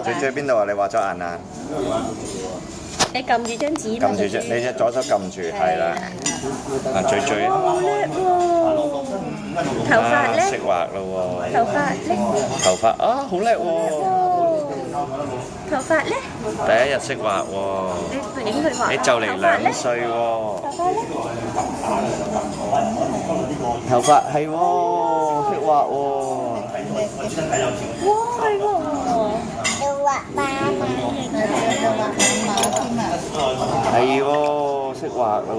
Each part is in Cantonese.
最中意邊度啊？你畫咗眼啊？你撳住張紙，撳住你隻左手撳住，係啦。啊，最哇，好叻喎！頭髮咧？識畫咯喎。頭髮咧？頭髮啊，好叻喎！頭髮咧？第一日識畫喎。你影佢畫。你就嚟2歲喎。頭髮咧？頭髮係喎，識畫喎。哇，係喎！要畫媽媽，要畫媽媽添啊！係喎，識畫咯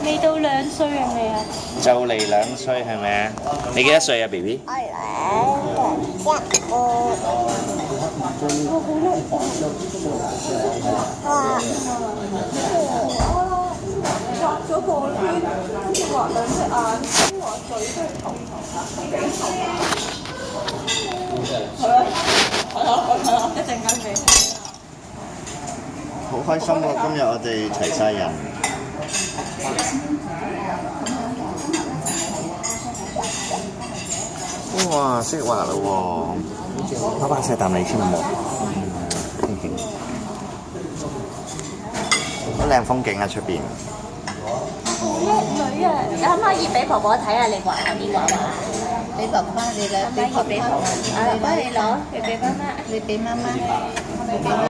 未到2歲係咪啊？喎。就嚟2歲係咪啊？你幾多歲啊 ，BB？我1個。哇！畫咗個圈，跟住畫2隻眼，畫嘴跟住頭。係啊，一陣間俾。好開心喎！今日我哋齊晒人。哇！識畫啦喎！爸爸食啖你先好冇？好靚風景啊！出邊。叻女啊！你可唔可以俾婆婆睇下你畫嗰啲畫畫？俾爸爸你啦，可唔可以俾婆婆？啊，幫你攞，你俾媽媽。你俾媽媽。